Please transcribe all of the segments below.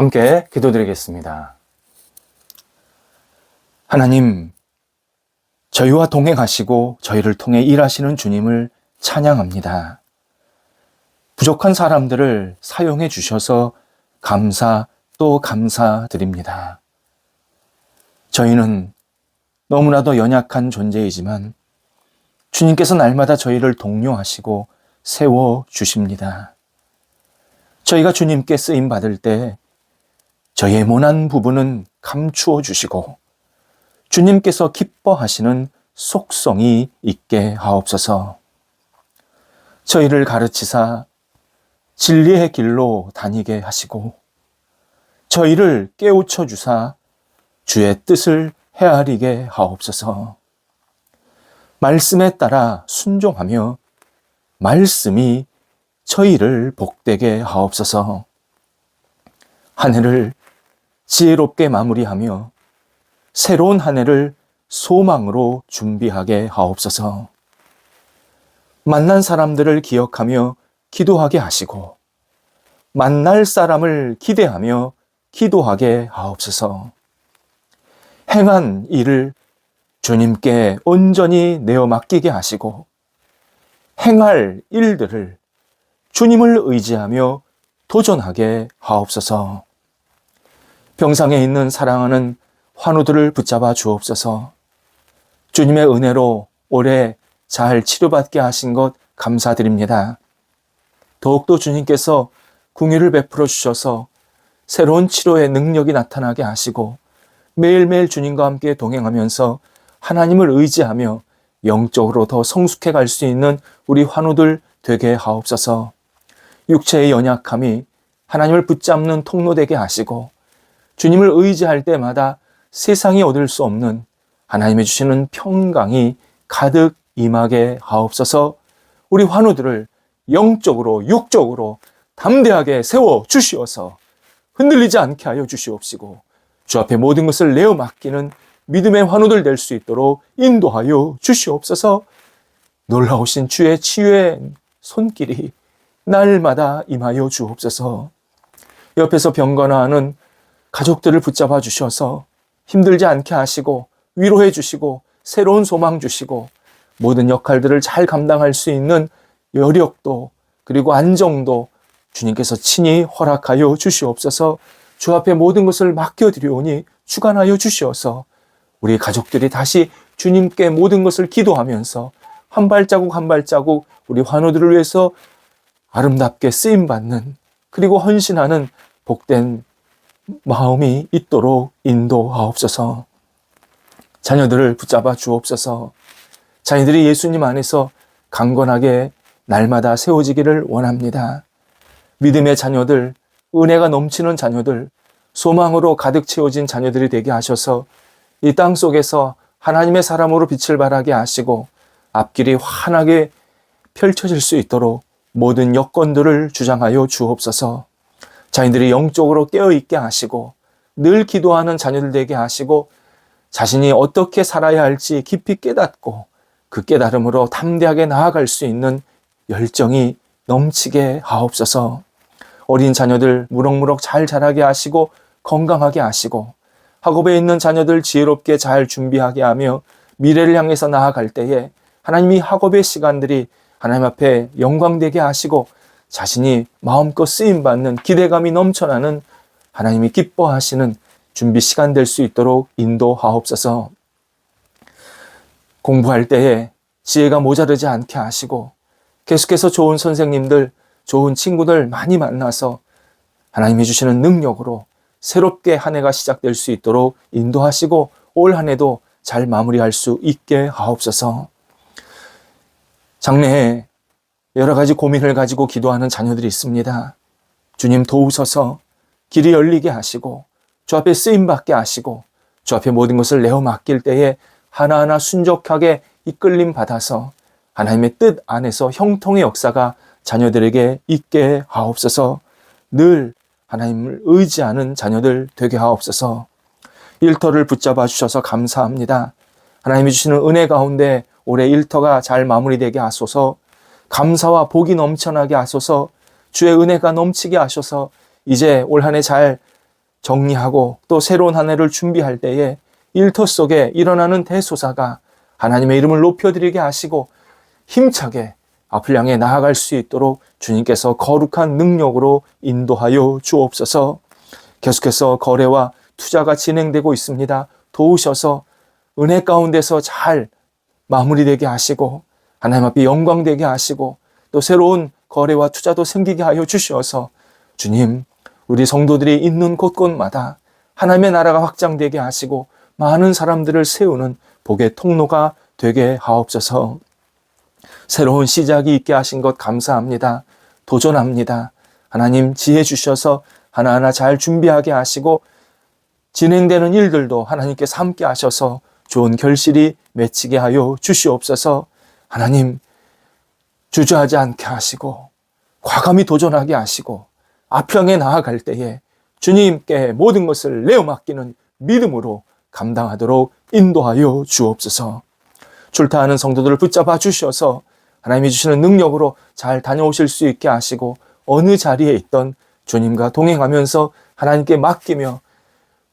함께 기도드리겠습니다. 하나님, 저희와 동행하시고 저희를 통해 일하시는 주님을 찬양합니다. 부족한 사람들을 사용해 주셔서 감사 또 감사드립니다. 저희는 너무나도 연약한 존재이지만 주님께서 날마다 저희를 독려하시고 세워주십니다. 저희가 주님께 쓰임받을 때 저희의 모난 부분은 감추어 주시고 주님께서 기뻐하시는 속성이 있게 하옵소서. 저희를 가르치사 진리의 길로 다니게 하시고 저희를 깨우쳐 주사 주의 뜻을 헤아리게 하옵소서. 말씀에 따라 순종하며 말씀이 저희를 복되게 하옵소서. 한 해를 지혜롭게 마무리하며 새로운 한 해를 소망으로 준비하게 하옵소서. 만난 사람들을 기억하며 기도하게 하시고 만날 사람을 기대하며 기도하게 하옵소서. 행한 일을 주님께 온전히 내어 맡기게 하시고 행할 일들을 주님을 의지하며 도전하게 하옵소서. 병상에 있는 사랑하는 환우들을 붙잡아 주옵소서. 주님의 은혜로 올해 잘 치료받게 하신 것 감사드립니다. 더욱더 주님께서 긍휼을 베풀어 주셔서 새로운 치료의 능력이 나타나게 하시고 매일매일 주님과 함께 동행하면서 하나님을 의지하며 영적으로 더 성숙해 갈 수 있는 우리 환우들 되게 하옵소서. 육체의 연약함이 하나님을 붙잡는 통로 되게 하시고 주님을 의지할 때마다 세상이 얻을 수 없는 하나님이 주시는 평강이 가득 임하게 하옵소서. 우리 환우들을 영적으로 육적으로 담대하게 세워 주시어서 흔들리지 않게 하여 주시옵시고 주 앞에 모든 것을 내어 맡기는 믿음의 환우들 될 수 있도록 인도하여 주시옵소서. 놀라우신 주의 치유의 손길이 날마다 임하여 주옵소서. 옆에서 병거나하는 가족들을 붙잡아 주셔서 힘들지 않게 하시고 위로해 주시고 새로운 소망 주시고 모든 역할들을 잘 감당할 수 있는 여력도 그리고 안정도 주님께서 친히 허락하여 주시옵소서. 주 앞에 모든 것을 맡겨드리오니 주관하여 주시어서 우리 가족들이 다시 주님께 모든 것을 기도하면서 한 발자국 한 발자국 우리 환우들을 위해서 아름답게 쓰임받는 그리고 헌신하는 복된 마음이 있도록 인도하옵소서. 자녀들을 붙잡아 주옵소서. 자녀들이 예수님 안에서 강건하게 날마다 세워지기를 원합니다. 믿음의 자녀들, 은혜가 넘치는 자녀들, 소망으로 가득 채워진 자녀들이 되게 하셔서 이 땅 속에서 하나님의 사람으로 빛을 발하게 하시고 앞길이 환하게 펼쳐질 수 있도록 모든 여건들을 주장하여 주옵소서. 자녀들이 영적으로 깨어있게 하시고 늘 기도하는 자녀들 되게 하시고 자신이 어떻게 살아야 할지 깊이 깨닫고 그 깨달음으로 담대하게 나아갈 수 있는 열정이 넘치게 하옵소서. 어린 자녀들 무럭무럭 잘 자라게 하시고 건강하게 하시고 학업에 있는 자녀들 지혜롭게 잘 준비하게 하며 미래를 향해서 나아갈 때에 하나님이 학업의 시간들이 하나님 앞에 영광되게 하시고 자신이 마음껏 쓰임받는 기대감이 넘쳐나는 하나님이 기뻐하시는 준비 시간 될 수 있도록 인도하옵소서. 공부할 때에 지혜가 모자르지 않게 하시고 계속해서 좋은 선생님들, 좋은 친구들 많이 만나서 하나님이 주시는 능력으로 새롭게 한 해가 시작될 수 있도록 인도하시고 올 한 해도 잘 마무리할 수 있게 하옵소서. 장래에 여러 가지 고민을 가지고 기도하는 자녀들이 있습니다. 주님 도우셔서 길이 열리게 하시고 주 앞에 쓰임받게 하시고 주 앞에 모든 것을 내어 맡길 때에 하나하나 순적하게 이끌림 받아서 하나님의 뜻 안에서 형통의 역사가 자녀들에게 있게 하옵소서. 늘 하나님을 의지하는 자녀들 되게 하옵소서. 일터를 붙잡아 주셔서 감사합니다. 하나님이 주시는 은혜 가운데 올해 일터가 잘 마무리되게 하소서. 감사와 복이 넘쳐나게 하소서. 주의 은혜가 넘치게 하셔서 이제 올 한 해 잘 정리하고 또 새로운 한 해를 준비할 때에 일터 속에 일어나는 대소사가 하나님의 이름을 높여드리게 하시고 힘차게 앞을 향해 나아갈 수 있도록 주님께서 거룩한 능력으로 인도하여 주옵소서. 계속해서 거래와 투자가 진행되고 있습니다. 도우셔서 은혜 가운데서 잘 마무리되게 하시고 하나님 앞에 영광되게 하시고 또 새로운 거래와 투자도 생기게 하여 주셔서 주님, 우리 성도들이 있는 곳곳마다 하나님의 나라가 확장되게 하시고 많은 사람들을 세우는 복의 통로가 되게 하옵소서. 새로운 시작이 있게 하신 것 감사합니다. 도전합니다. 하나님 지혜 주셔서 하나하나 잘 준비하게 하시고 진행되는 일들도 하나님께서 함께 하셔서 좋은 결실이 맺히게 하여 주시옵소서. 하나님 주저하지 않게 하시고 과감히 도전하게 하시고 앞향에 나아갈 때에 주님께 모든 것을 내어 맡기는 믿음으로 감당하도록 인도하여 주옵소서. 출타하는 성도들을 붙잡아 주셔서 하나님이 주시는 능력으로 잘 다녀오실 수 있게 하시고 어느 자리에 있던 주님과 동행하면서 하나님께 맡기며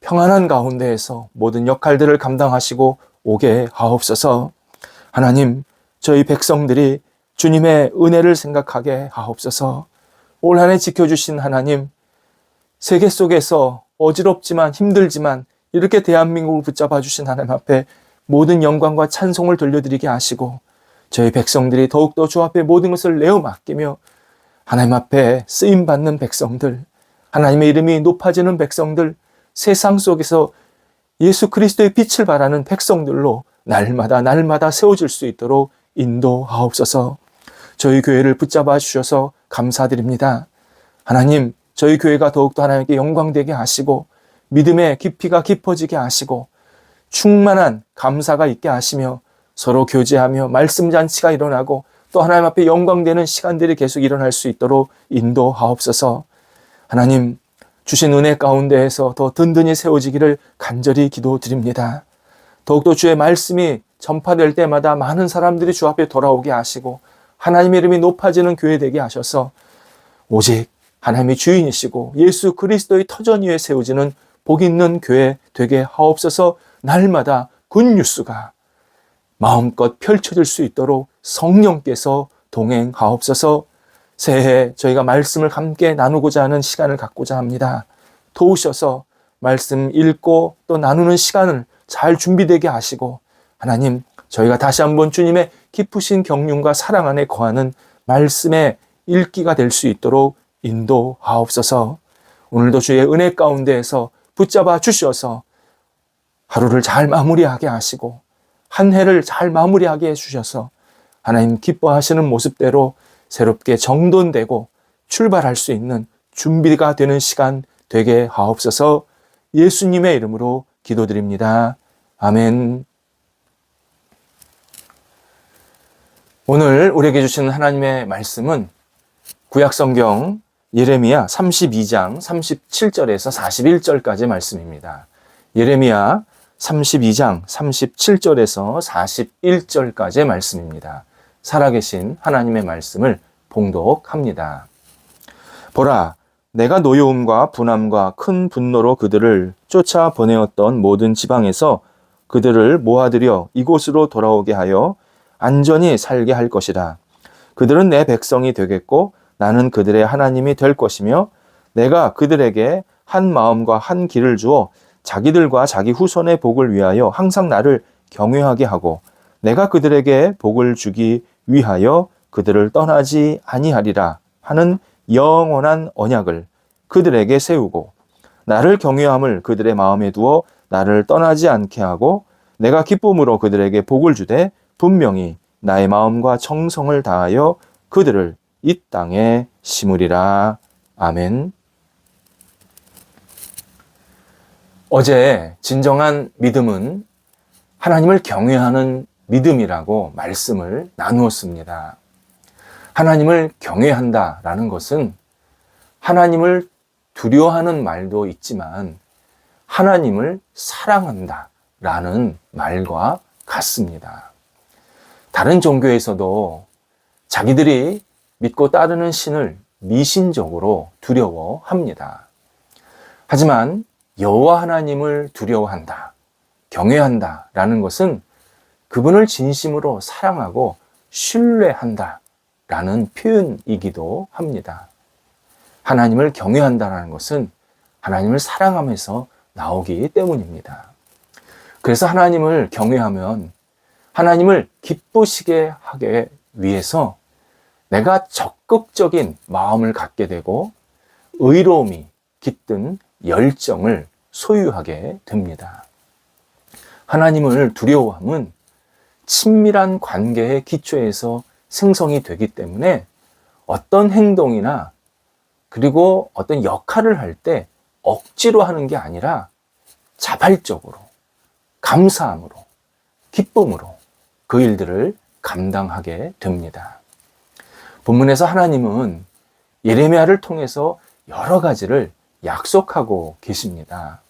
평안한 가운데에서 모든 역할들을 감당하시고 오게 하옵소서. 하나님, 저희 백성들이 주님의 은혜를 생각하게 하옵소서. 올 한 해 지켜주신 하나님, 세계 속에서 어지럽지만 힘들지만 이렇게 대한민국을 붙잡아 주신 하나님 앞에 모든 영광과 찬송을 돌려드리게 하시고 저희 백성들이 더욱더 주 앞에 모든 것을 내어 맡기며 하나님 앞에 쓰임받는 백성들, 하나님의 이름이 높아지는 백성들, 세상 속에서 예수 그리스도의 빛을 발하는 백성들로 날마다 세워질 수 있도록 인도하옵소서. 저희 교회를 붙잡아 주셔서 감사드립니다. 하나님, 저희 교회가 더욱더 하나님께 영광되게 하시고 믿음의 깊이가 깊어지게 하시고 충만한 감사가 있게 하시며 서로 교제하며 말씀 잔치가 일어나고 또 하나님 앞에 영광되는 시간들이 계속 일어날 수 있도록 인도하옵소서. 하나님, 주신 은혜 가운데에서 더 든든히 세워지기를 간절히 기도드립니다. 더욱더 주의 말씀이 전파될 때마다 많은 사람들이 주 앞에 돌아오게 하시고 하나님의 이름이 높아지는 교회 되게 하셔서 오직 하나님이 주인이시고 예수 그리스도의 터전 위에 세워지는 복 있는 교회 되게 하옵소서. 날마다 굿뉴스가 마음껏 펼쳐질 수 있도록 성령께서 동행하옵소서. 새해 저희가 말씀을 함께 나누고자 하는 시간을 갖고자 합니다. 도우셔서 말씀 읽고 또 나누는 시간을 잘 준비되게 하시고 하나님, 저희가 다시 한번 주님의 깊으신 경륜과 사랑 안에 거하는 말씀의 읽기가 될 수 있도록 인도하옵소서. 오늘도 주의 은혜 가운데에서 붙잡아 주셔서 하루를 잘 마무리하게 하시고 한 해를 잘 마무리하게 해주셔서 하나님 기뻐하시는 모습대로 새롭게 정돈되고 출발할 수 있는 준비가 되는 시간 되게 하옵소서. 예수님의 이름으로 기도드립니다. 아멘. 오늘 우리에게 주시는 하나님의 말씀은 구약성경 예레미야 32장 37절에서 41절까지 말씀입니다. 예레미야 32장 37절에서 41절까지의 말씀입니다. 살아계신 하나님의 말씀을 봉독합니다. 보라, 내가 노여움과 분함과 큰 분노로 그들을 쫓아 보내었던 모든 지방에서 그들을 모아들여 이곳으로 돌아오게 하여 안전히 살게 할 것이라. 그들은 내 백성이 되겠고 나는 그들의 하나님이 될 것이며 내가 그들에게 한 마음과 한 길을 주어 자기들과 자기 후손의 복을 위하여 항상 나를 경외하게 하고 내가 그들에게 복을 주기 위하여 그들을 떠나지 아니하리라 하는 영원한 언약을 그들에게 세우고 나를 경외함을 그들의 마음에 두어 나를 떠나지 않게 하고 내가 기쁨으로 그들에게 복을 주되 분명히 나의 마음과 정성을 다하여 그들을 이 땅에 심으리라. 아멘. 어제 진정한 믿음은 하나님을 경외하는 믿음이라고 말씀을 나누었습니다. 하나님을 경외한다라는 것은 하나님을 두려워하는 말도 있지만 하나님을 사랑한다라는 말과 같습니다. 다른 종교에서도 자기들이 믿고 따르는 신을 미신적으로 두려워합니다. 하지만 여호와 하나님을 두려워한다, 경외한다 라는 것은 그분을 진심으로 사랑하고 신뢰한다 라는 표현이기도 합니다. 하나님을 경외한다는 것은 하나님을 사랑하면서 나오기 때문입니다. 그래서 하나님을 경외하면 하나님을 기쁘시게 하기 위해서 내가 적극적인 마음을 갖게 되고 의로움이 깃든 열정을 소유하게 됩니다. 하나님을 두려워함은 친밀한 관계의 기초에서 생성이 되기 때문에 어떤 행동이나 그리고 어떤 역할을 할 때 억지로 하는 게 아니라 자발적으로, 감사함으로, 기쁨으로 그 일들을 감당하게 됩니다. 본문에서 하나님은 예레미야를 통해서 여러 가지를 약속하고 계십니다.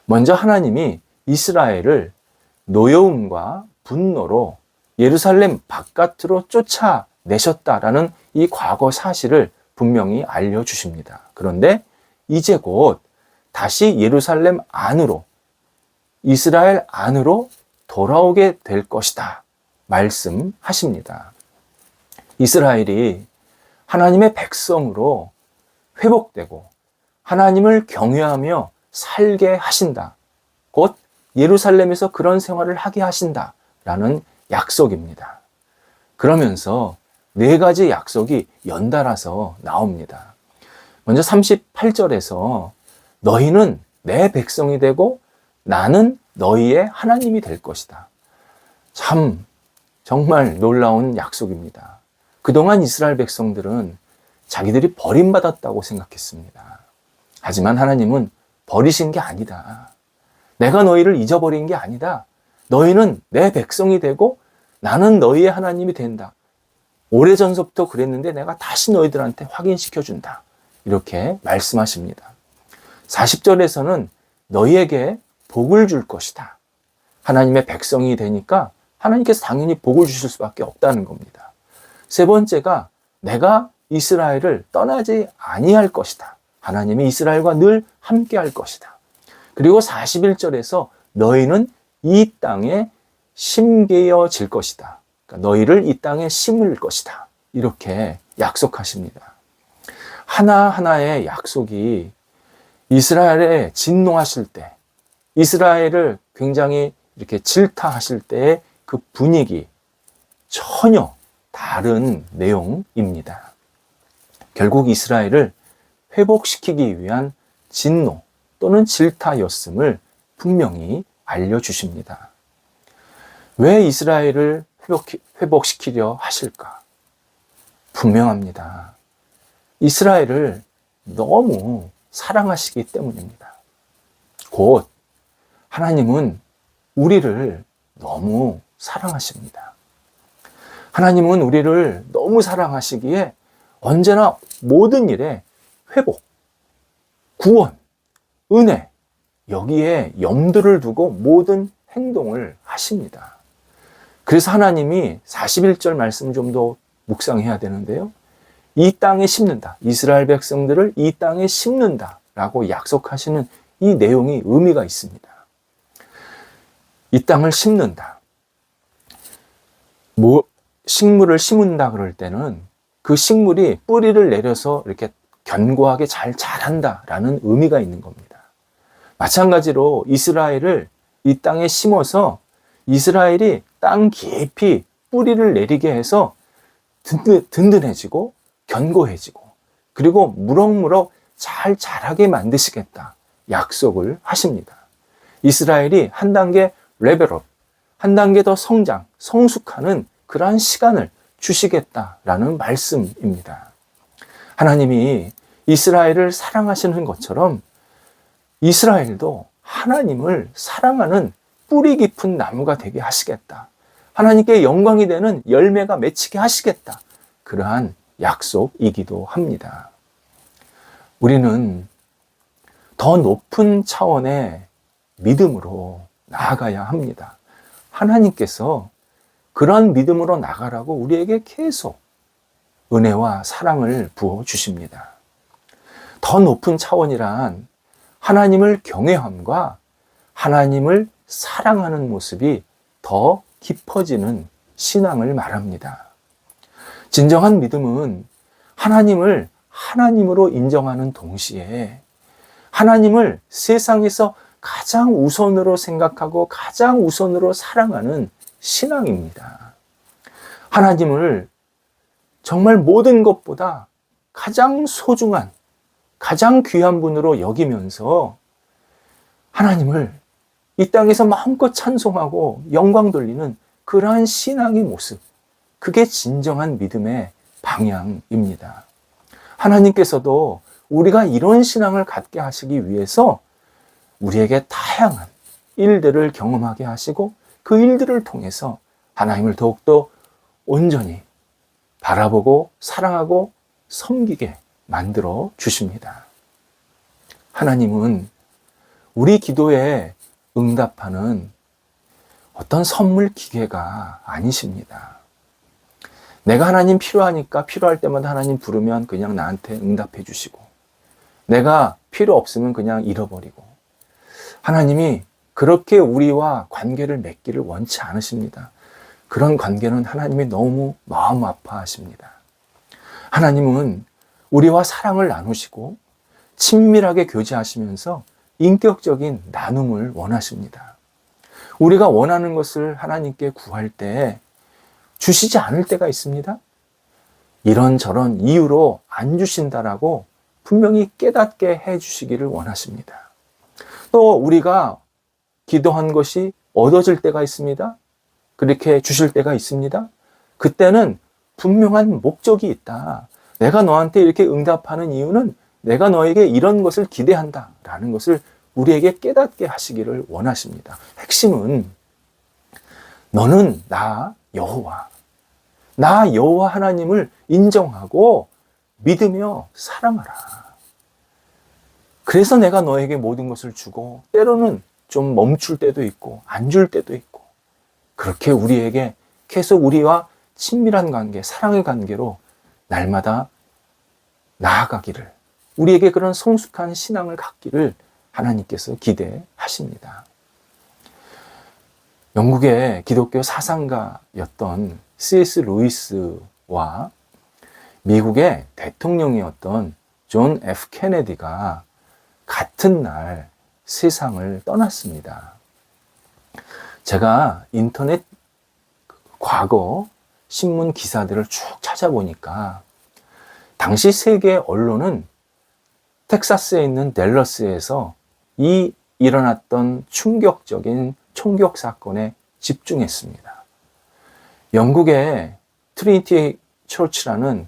먼저 하나님이 이스라엘을 노여움과 분노로 예루살렘 바깥으로 쫓아내셨다라는 이 과거 사실을 분명히 알려주십니다. 그런데 이제 곧 다시 예루살렘 안으로, 이스라엘 안으로 돌아오게 될 것이다 말씀하십니다. 이스라엘이 하나님의 백성으로 회복되고 하나님을 경외하며 살게 하신다. 곧 예루살렘에서 그런 생활을 하게 하신다라는 약속입니다. 그러면서 네 가지 약속이 연달아서 나옵니다. 먼저 38절에서 너희는 내 백성이 되고 나는 너희의 하나님이 될 것이다. 참 정말 놀라운 약속입니다. 그동안 이스라엘 백성들은 자기들이 버림받았다고 생각했습니다. 하지만 하나님은 버리신 게 아니다. 내가 너희를 잊어버린 게 아니다. 너희는 내 백성이 되고 나는 너희의 하나님이 된다. 오래전서부터 그랬는데 내가 다시 너희들한테 확인시켜준다. 이렇게 말씀하십니다. 40절에서는 너희에게 복을 줄 것이다. 하나님의 백성이 되니까 하나님께서 당연히 복을 주실 수밖에 없다는 겁니다. 세 번째가 내가 이스라엘을 떠나지 아니할 것이다. 하나님이 이스라엘과 늘 함께 할 것이다. 그리고 41절에서 너희는 이 땅에 심겨질 것이다. 그러니까 너희를 이 땅에 심을 것이다. 이렇게 약속하십니다. 하나하나의 약속이 이스라엘에 진노하실 때, 이스라엘을 굉장히 이렇게 질타하실 때의 그 분위기 전혀 다른 내용입니다. 결국 이스라엘을 회복시키기 위한 진노 또는 질타였음을 분명히 알려주십니다. 왜 이스라엘을 회복시키려 하실까? 분명합니다. 이스라엘을 너무 사랑하시기 때문입니다. 곧 하나님은 우리를 너무 사랑하십니다. 하나님은 우리를 너무 사랑하시기에 언제나 모든 일에 회복, 구원, 은혜, 여기에 염두를 두고 모든 행동을 하십니다. 그래서 하나님이 41절 말씀을 좀 더 묵상해야 되는데요. 이 땅에 심는다. 이스라엘 백성들을 이 땅에 심는다 라고 약속하시는 이 내용이 의미가 있습니다. 이 땅을 심는다. 식물을 심은다 그럴 때는 그 식물이 뿌리를 내려서 이렇게 견고하게 잘 자란다라는 의미가 있는 겁니다. 마찬가지로 이스라엘을 이 땅에 심어서 이스라엘이 땅 깊이 뿌리를 내리게 해서 든든해지고 견고해지고 그리고 무럭무럭 잘 자라게 만드시겠다 약속을 하십니다. 이스라엘이 한 단계 레벨업, 한 단계 더 성장, 성숙하는 그러한 시간을 주시겠다라는 말씀입니다. 하나님이 이스라엘을 사랑하시는 것처럼 이스라엘도 하나님을 사랑하는 뿌리 깊은 나무가 되게 하시겠다. 하나님께 영광이 되는 열매가 맺히게 하시겠다. 그러한 약속이기도 합니다. 우리는 더 높은 차원의 믿음으로 나아가야 합니다. 하나님께서 그런 믿음으로 나가라고 우리에게 계속 은혜와 사랑을 부어주십니다. 더 높은 차원이란 하나님을 경외함과 하나님을 사랑하는 모습이 더 깊어지는 신앙을 말합니다. 진정한 믿음은 하나님을 하나님으로 인정하는 동시에 하나님을 세상에서 가장 우선으로 생각하고 가장 우선으로 사랑하는 신앙입니다. 하나님을 정말 모든 것보다 가장 소중한, 가장 귀한 분으로 여기면서 하나님을 이 땅에서 마음껏 찬송하고 영광 돌리는 그러한 신앙의 모습, 그게 진정한 믿음의 방향입니다. 하나님께서도 우리가 이런 신앙을 갖게 하시기 위해서 우리에게 다양한 일들을 경험하게 하시고 그 일들을 통해서 하나님을 더욱더 온전히 바라보고 사랑하고 섬기게 만들어 주십니다. 하나님은 우리 기도에 응답하는 어떤 선물 기계가 아니십니다. 내가 하나님 필요하니까 필요할 때마다 하나님 부르면 그냥 나한테 응답해 주시고, 내가 필요 없으면 그냥 잃어버리고, 하나님이 그렇게 우리와 관계를 맺기를 원치 않으십니다. 그런 관계는 하나님이 너무 마음 아파하십니다. 하나님은 우리와 사랑을 나누시고 친밀하게 교제하시면서 인격적인 나눔을 원하십니다. 우리가 원하는 것을 하나님께 구할 때 주시지 않을 때가 있습니다. 이런저런 이유로 안 주신다라고 분명히 깨닫게 해 주시기를 원하십니다. 또 우리가 기도한 것이 얻어질 때가 있습니다. 그렇게 주실 때가 있습니다. 그때는 분명한 목적이 있다. 내가 너한테 이렇게 응답하는 이유는 내가 너에게 이런 것을 기대한다 라는 것을 우리에게 깨닫게 하시기를 원하십니다. 핵심은 너는 나 여호와 하나님을 인정하고 믿으며 사랑하라. 그래서 내가 너에게 모든 것을 주고 때로는 좀 멈출 때도 있고 안 줄 때도 있고, 그렇게 우리에게 계속 우리와 친밀한 관계, 사랑의 관계로 날마다 나아가기를, 우리에게 그런 성숙한 신앙을 갖기를 하나님께서 기대하십니다. 영국의 기독교 사상가였던 C.S. 루이스와 미국의 대통령이었던 존 F. 케네디가 같은 날 세상을 떠났습니다. 제가 인터넷 과거 신문 기사들을 쭉 찾아보니까 당시 세계 언론은 텍사스에 있는 댈러스에서 일어났던 충격적인 총격 사건에 집중했습니다. 영국의 트리니티 처치라는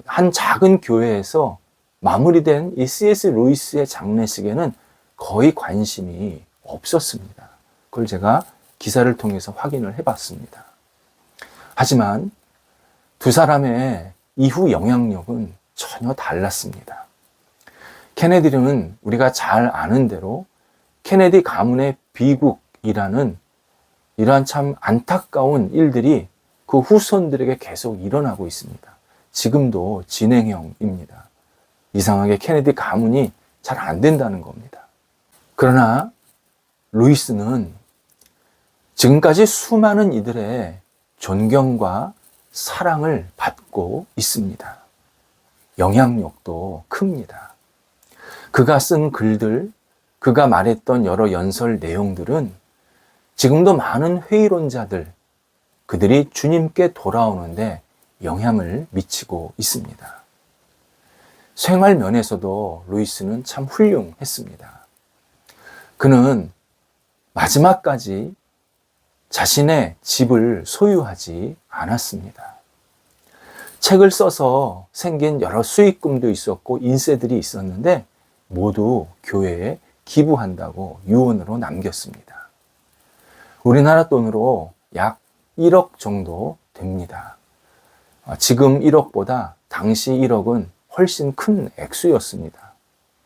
한 작은 교회에서 마무리된 이 C.S. 루이스의 장례식에는 거의 관심이 없었습니다. 그걸 제가 기사를 통해서 확인을 해봤습니다. 하지만 두 사람의 이후 영향력은 전혀 달랐습니다. 케네디는 우리가 잘 아는 대로 케네디 가문의 비극이라는 이러한 참 안타까운 일들이 그 후손들에게 계속 일어나고 있습니다. 지금도 진행형입니다. 이상하게 케네디 가문이 잘 안 된다는 겁니다. 그러나 루이스는 지금까지 수많은 이들의 존경과 사랑을 받고 있습니다. 영향력도 큽니다. 그가 쓴 글들, 그가 말했던 여러 연설 내용들은 지금도 많은 회의론자들, 그들이 주님께 돌아오는데 영향을 미치고 있습니다. 생활 면에서도 루이스는 참 훌륭했습니다. 그는 마지막까지 자신의 집을 소유하지 않았습니다. 책을 써서 생긴 여러 수익금도 있었고 인세들이 있었는데 모두 교회에 기부한다고 유언으로 남겼습니다. 우리나라 돈으로 약 1억 정도 됩니다. 지금 1억보다 당시 1억은 훨씬 큰 액수였습니다.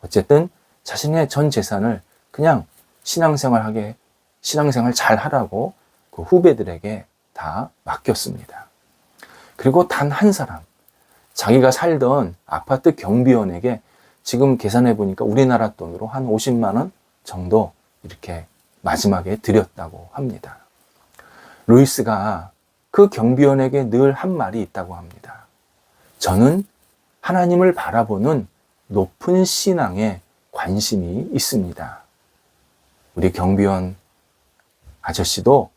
어쨌든 자신의 전 재산을 그냥 신앙생활 잘 하라고 그 후배들에게 다 맡겼습니다. 그리고 단 한 사람, 자기가 살던 아파트 경비원에게 지금 계산해 보니까 우리나라 돈으로 한 50만 원 정도 이렇게 마지막에 드렸다고 합니다. 루이스가 그 경비원에게 늘 한 말이 있다고 합니다. 저는 하나님을 바라보는 높은 신앙에 관심이 있습니다. 우리 경비원 아저씨도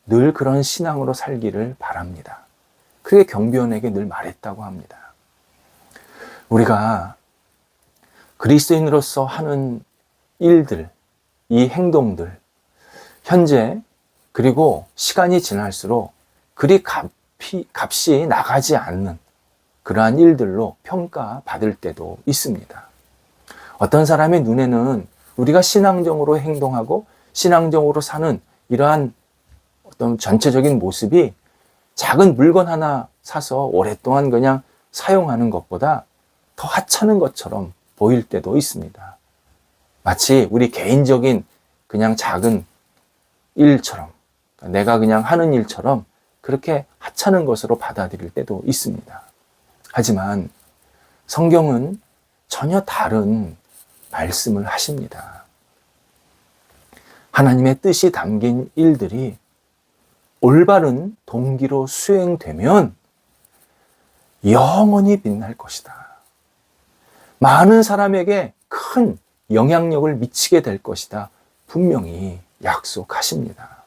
늘 그런 신앙으로 살기를 바랍니다. 그게 경비원에게 늘 말했다고 합니다. 우리가 그리스도인으로서 하는 일들, 이 행동들, 현재 그리고 시간이 지날수록 그리 값이 나가지 않는 그러한 일들로 평가받을 때도 있습니다. 어떤 사람의 눈에는 우리가 신앙적으로 행동하고 신앙적으로 사는 이러한 어떤 전체적인 모습이 작은 물건 하나 사서 오랫동안 그냥 사용하는 것보다 더 하찮은 것처럼 보일 때도 있습니다. 마치 우리 개인적인 그냥 작은 일처럼, 내가 그냥 하는 일처럼 그렇게 하찮은 것으로 받아들일 때도 있습니다. 하지만 성경은 전혀 다른 말씀을 하십니다. 하나님의 뜻이 담긴 일들이 올바른 동기로 수행되면 영원히 빛날 것이다. 많은 사람에게 큰 영향력을 미치게 될 것이다. 분명히 약속하십니다.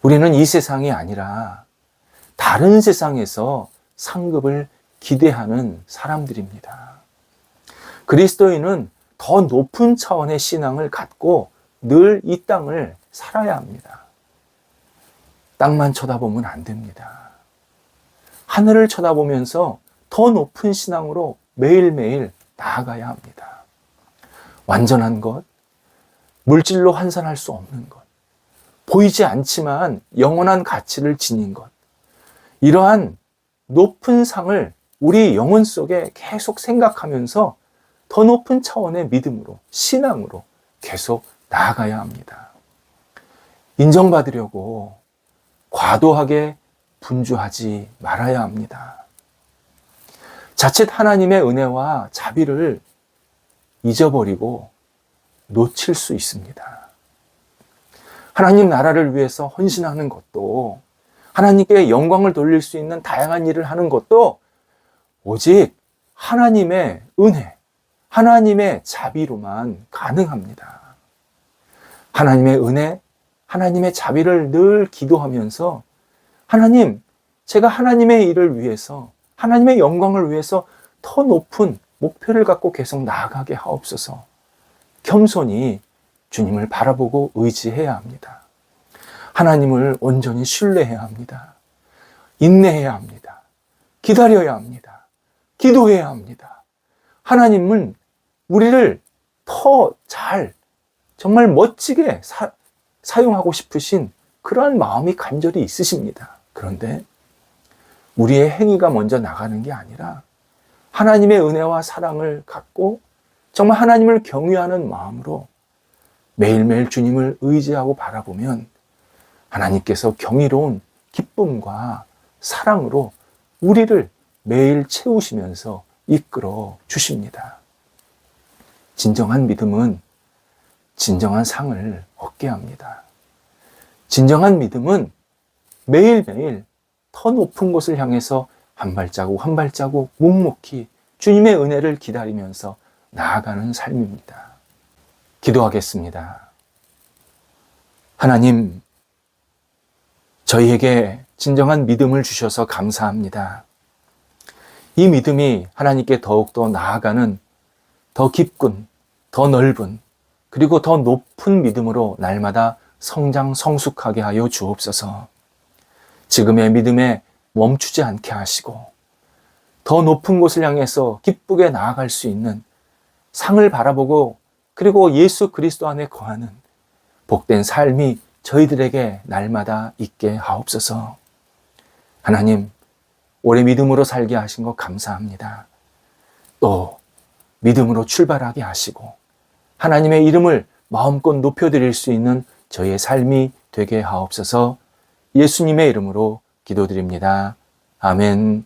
우리는 이 세상이 아니라 다른 세상에서 상급을 기대하는 사람들입니다. 그리스도인은 더 높은 차원의 신앙을 갖고 늘 이 땅을 살아야 합니다. 땅만 쳐다보면 안 됩니다. 하늘을 쳐다보면서 더 높은 신앙으로 매일매일 나아가야 합니다. 완전한 것, 물질로 환산할 수 없는 것, 보이지 않지만 영원한 가치를 지닌 것, 이러한 높은 상을 우리 영혼 속에 계속 생각하면서 더 높은 차원의 믿음으로, 신앙으로 계속 나아가야 합니다. 인정받으려고 과도하게 분주하지 말아야 합니다. 자칫 하나님의 은혜와 자비를 잊어버리고 놓칠 수 있습니다. 하나님 나라를 위해서 헌신하는 것도, 하나님께 영광을 돌릴 수 있는 다양한 일을 하는 것도 오직 하나님의 은혜, 하나님의 자비로만 가능합니다. 하나님의 은혜, 하나님의 자비를 늘 기도하면서 하나님, 제가 하나님의 일을 위해서, 하나님의 영광을 위해서 더 높은 목표를 갖고 계속 나아가게 하옵소서. 겸손히 주님을 바라보고 의지해야 합니다. 하나님을 온전히 신뢰해야 합니다. 인내해야 합니다. 기다려야 합니다. 기도해야 합니다. 하나님은 우리를 더 잘, 정말 멋지게 사용하고 싶으신 그러한 마음이 간절히 있으십니다. 그런데 우리의 행위가 먼저 나가는 게 아니라 하나님의 은혜와 사랑을 갖고 정말 하나님을 경외하는 마음으로 매일매일 주님을 의지하고 바라보면 하나님께서 경이로운 기쁨과 사랑으로 우리를 매일 채우시면서 이끌어 주십니다. 진정한 믿음은 진정한 상을 얻게 합니다. 진정한 믿음은 매일매일 더 높은 곳을 향해서 한 발자국 한 발자국 묵묵히 주님의 은혜를 기다리면서 나아가는 삶입니다. 기도하겠습니다. 하나님, 저희에게 진정한 믿음을 주셔서 감사합니다. 이 믿음이 하나님께 더욱더 나아가는 더 깊은, 더 넓은, 그리고 더 높은 믿음으로 날마다 성장 성숙하게 하여 주옵소서. 지금의 믿음에 멈추지 않게 하시고 더 높은 곳을 향해서 기쁘게 나아갈 수 있는 상을 바라보고 그리고 예수 그리스도 안에 거하는 복된 삶이 저희들에게 날마다 있게 하옵소서. 하나님, 오래 믿음으로 살게 하신 것 감사합니다. 또 믿음으로 출발하게 하시고 하나님의 이름을 마음껏 높여드릴 수 있는 저희의 삶이 되게 하옵소서. 예수님의 이름으로 기도드립니다. 아멘.